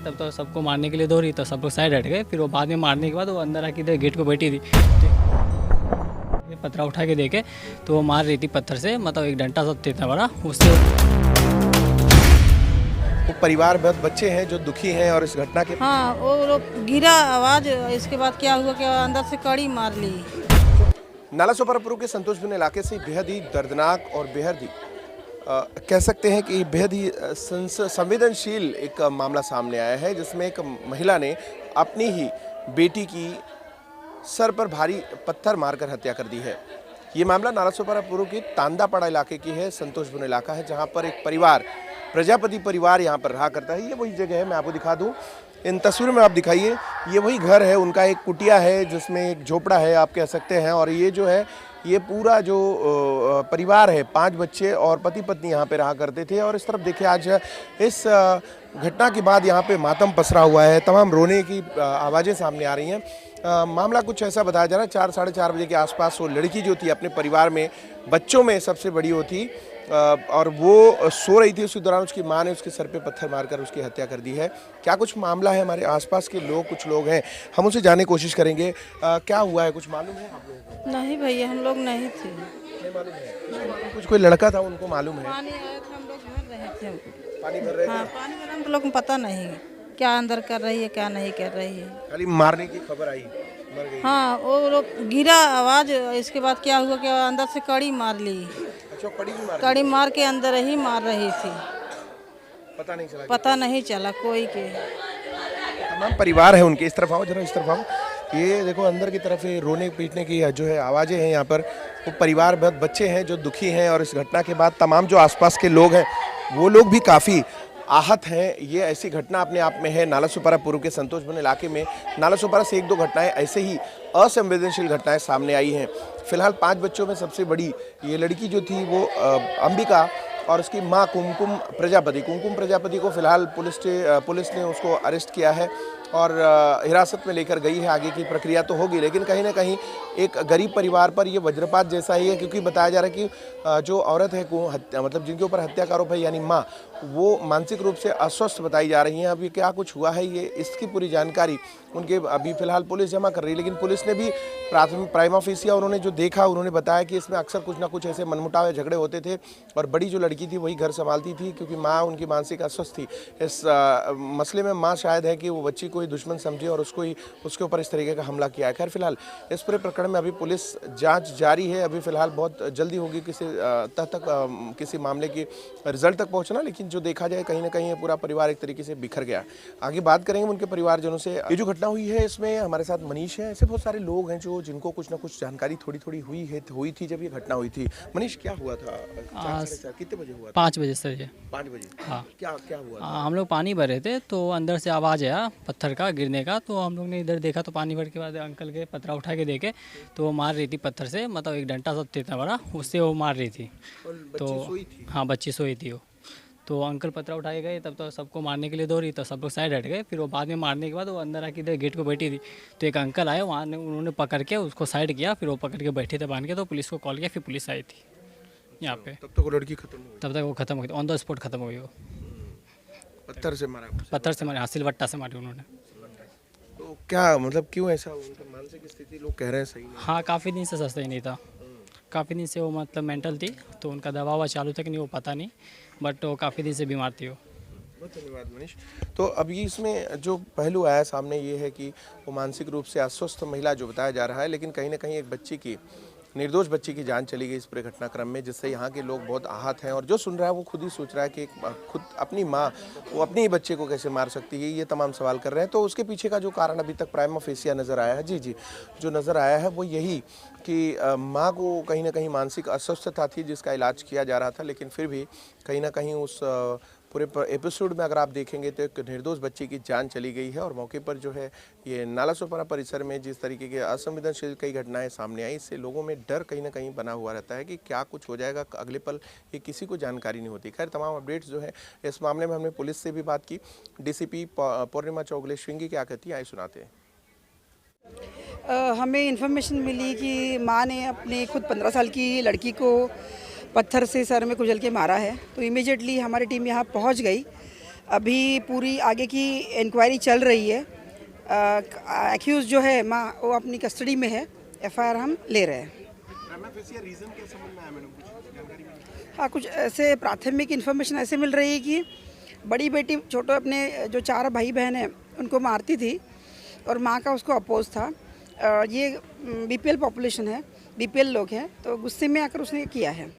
तब तो सबको मारने के लिए दौड़ी, तो सब लोग साइड हट गए। फिर वो बाद में मारने के बाद वो अंदर आके इधर गेट को बैठी थी, पत्थर उठा के देखे तो वो मार रही थी पत्थर से, मतलब एक डंडा सब इतना बड़ा उससे। वो परिवार बहुत बच्चे हैं जो दुखी हैं और इस घटना के हाँ, वो लोग गिरा आवाज़, इसके बाद क्या हुआ कि अंदर से कड़ी मार ली। नाला सोपारापुर के संतोषपुर इलाके से बेहद ही दर्दनाक और बेहद ही कह सकते हैं कि बेहद ही संवेदनशील एक मामला सामने आया है, जिसमें एक महिला ने अपनी ही बेटी की सर पर भारी पत्थर मारकर हत्या कर दी है। ये मामला नाला सोपारापुर के तांदापाड़ा इलाके की है। संतोषपुर इलाका है जहां पर एक परिवार, प्रजापति परिवार यहां पर रहा करता है। ये वही जगह है, मैं आपको दिखा दूं, इन तस्वीरों में आप दिखाइए, ये वही घर है उनका, एक कुटिया है जिसमें एक झोपड़ा है आप कह सकते हैं। और ये जो है ये पूरा जो परिवार है, 5 बच्चे और पति पत्नी यहाँ पे रहा करते थे। और इस तरफ देखिए आज इस घटना के बाद यहाँ पे मातम पसरा हुआ है, तमाम रोने की आवाज़ें सामने आ रही हैं। मामला कुछ ऐसा बताया जा रहा है, 4 साढ़े 4 बजे के आसपास वो लड़की जो थी अपने परिवार में बच्चों में सबसे बड़ी होती और वो सो रही थी। उसी दौरान उसकी मां ने उसके सर पे पत्थर मारकर उसकी हत्या कर दी है। क्या कुछ मामला है, हमारे आसपास के लोग, कुछ लोग हैं, हम उनसे जानने की कोशिश करेंगे। क्या हुआ है, कुछ मालूम है आप लोगों को? नहीं भैया, हम लोग नहीं थे। नहीं मालूम है? कुछ कोई लड़का था उनको मालूम है? पानी आया था, हम लोग भर रहे थे। पानी भर रहे हाँ, थे? पानी भर, हम लोग को पता नहीं क्या अंदर कर रही है क्या नहीं कर रही है। खाली मारने की खबर आई, मर गई। हाँ, वो लोग गिरा आवाज़, इसके बाद क्या हुआ कि अंदर से कड़ी मार ली। अच्छा, कड़ी भी मार दी? कड़ी मार के अंदर ही मार रही थी, पता नहीं चला? पता नहीं चला कोई के। तमाम परिवार है उनके। इस तरफ आओ जरा, इस तरफ आओ। ये देखो अंदर की तरफ ये रोने पीटने की जो है आवाज़ें हैं यहाँ पर। वो परिवार बहुत बच्चे हैं जो दुखी हैं और इस घटना के बाद तमाम जो आसपास के लोग हैं वो लोग भी काफ़ी आहत हैं। ये ऐसी घटना अपने आप में है। नाला सोपारापुर के संतोषपुर इलाके में नाला सोपारा से 1-2 घटनाएं ऐसे ही असंवेदनशील घटनाएं सामने आई हैं। फिलहाल 5 बच्चों में सबसे बड़ी ये लड़की जो थी वो अंबिका और उसकी मां कुमकुम प्रजापति को फिलहाल पुलिस ने उसको अरेस्ट किया है और हिरासत में लेकर गई है। आगे की प्रक्रिया तो होगी, लेकिन कहीं ना कहीं एक गरीब परिवार पर ये वज्रपात जैसा ही है, क्योंकि बताया जा रहा है कि जो औरत है को हत्या, मतलब जिनके ऊपर हत्या का आरोप है, यानी माँ, वो मानसिक रूप से अस्वस्थ बताई जा रही हैं। अभी क्या कुछ हुआ है ये, इसकी पूरी जानकारी उनके अभी फिलहाल पुलिस जमा कर रही है। लेकिन पुलिस ने भी प्राइमा फेसिया उन्होंने जो देखा, उन्होंने बताया कि इसमें अक्सर कुछ ना कुछ ऐसे मनमुटाव या झगड़े होते थे और बड़ी जो लड़की थी वही घर संभालती थी, क्योंकि माँ उनकी मानसिक अस्वस्थ थी। इस मसले में माँ शायद है कि वो बच्ची को ही दुश्मन समझी और उसके ऊपर इस तरीके का हमला किया है। खैर फिलहाल इस पूरे प्रकरण में अभी पुलिस जांच जारी है। अभी फिलहाल बहुत जल्दी होगी किसी तह तक किसी मामले की रिजल्ट तक पहुंचना, लेकिन जो देखा जाए कहीं ना कहीं ये पूरा परिवार एक तरीके से बिखर गया। आगे बात करेंगे उनके परिवारजनों से। ये जो घटना हुई है इसमें हमारे साथ मनीष है। ऐसे बहुत सारे लोग हैं जो जिनको कुछ ना कुछ जानकारी थोड़ी हुई थी जब ये घटना हुई थी। मनीष, क्या हुआ था? 4 कितने बजे हुआ था? 5 बजे सर ये 5 बजे? हाँ, क्या हुआ था? हम लोग पानी भर रहे थे तो अंदर से आवाज़ आया पत्थर का गिरने का, तो हम लोग ने इधर देखा तो पानी भर के बाद अंकल के पत्थर उठा के देखे तो वो मार रही थी पत्थर से, मतलब एक डंडा सब इतना बड़ा उससे वो मार रही थी। तो हाँ, बच्ची सोई थी वो, तो अंकल पत्थर उठा के गए, तब तो सबको मारने के लिए दौड़ी, तो सब लोग साइड हट गए। फिर वो बाद में मारने के बाद वो अंदर आके इधर गेट को बैठी थी, तो एक अंकल आए वहाँ, उन्होंने पकड़ के उसको साइड किया, फिर वो पकड़ के बैठे थे बांध के, तो पुलिस को कॉल किया, फिर पुलिस आई थी यहाँ पे। तब तक वो लड़की खत्म हो गई? तब तक वो खत्म हो गई, ऑन द स्पॉट खत्म हो गई वो। पत्थर से मारा? पत्थर से मारे, हाँ, सिलवट्टा से मारी उन्होंने। तो क्या मतलब क्यों ऐसा? उनका मानसिक स्थिति लोग कह रहे हैं सही नहीं? हाँ, काफ़ी दिन से सस्ता ही नहीं था, काफ़ी दिन से वो मतलब मेंटल थी, तो उनका दवा ववा चालू था कि नहीं वो पता नहीं, बट वो काफ़ी दिन से बीमार थी वो। बहुत धन्यवाद मनीष। तो अभी इसमें जो पहलू आया सामने ये है कि वो मानसिक रूप से अस्वस्थ महिला जो बताया जा रहा है, लेकिन कहीं ना कहीं एक बच्ची की, निर्दोष बच्ची की जान चली गई इस पूरे घटनाक्रम में, जिससे यहाँ के लोग बहुत आहत हैं। और जो सुन रहा है वो खुद ही सोच रहा है कि खुद अपनी माँ वो अपने ही बच्चे को कैसे मार सकती है, ये तमाम सवाल कर रहे हैं। तो उसके पीछे का जो कारण अभी तक प्राइमा फेसिया नज़र आया है, जी जो नज़र आया है वो यही कि माँ को कहीं ना कहीं मानसिक अस्वस्थता थी जिसका इलाज किया जा रहा था, लेकिन फिर भी कहीं ना कहीं उस पूरे एपिसोड में अगर आप देखेंगे तो एक निर्दोष बच्ची की जान चली गई है। और मौके पर जो है ये नाला सोपारा परिसर में जिस तरीके के असंवेदनशील कई घटनाएं सामने आई, इससे लोगों में डर कहीं ना कहीं बना हुआ रहता है कि क्या कुछ हो जाएगा अगले पल, ये किसी को जानकारी नहीं होती। खैर तमाम अपडेट्स जो है इस मामले में हमने पुलिस से भी बात की। डीसीपी पूर्णिमा चौगले श्रृंगी क्या कहती है, आइए सुनाते हैं। हमें इन्फॉर्मेशन मिली कि माँ ने अपने खुद 15 साल की लड़की को पत्थर से सर में कुचल के मारा है, तो इमीडिएटली हमारी टीम यहाँ पहुँच गई। अभी पूरी आगे की इंक्वायरी चल रही है। एक्यूज जो है माँ वो अपनी कस्टडी में है, एफआईआर हम ले रहे हैं। हाँ, कुछ ऐसे प्राथमिक इन्फॉर्मेशन ऐसे मिल रही है कि बड़ी बेटी छोटे अपने जो 4 भाई बहन हैं उनको मारती थी और माँ का उसको अपोज था। ये बीपीएल पॉपुलेशन है, बीपीएल लोग हैं, तो गुस्से में आकर उसने किया है।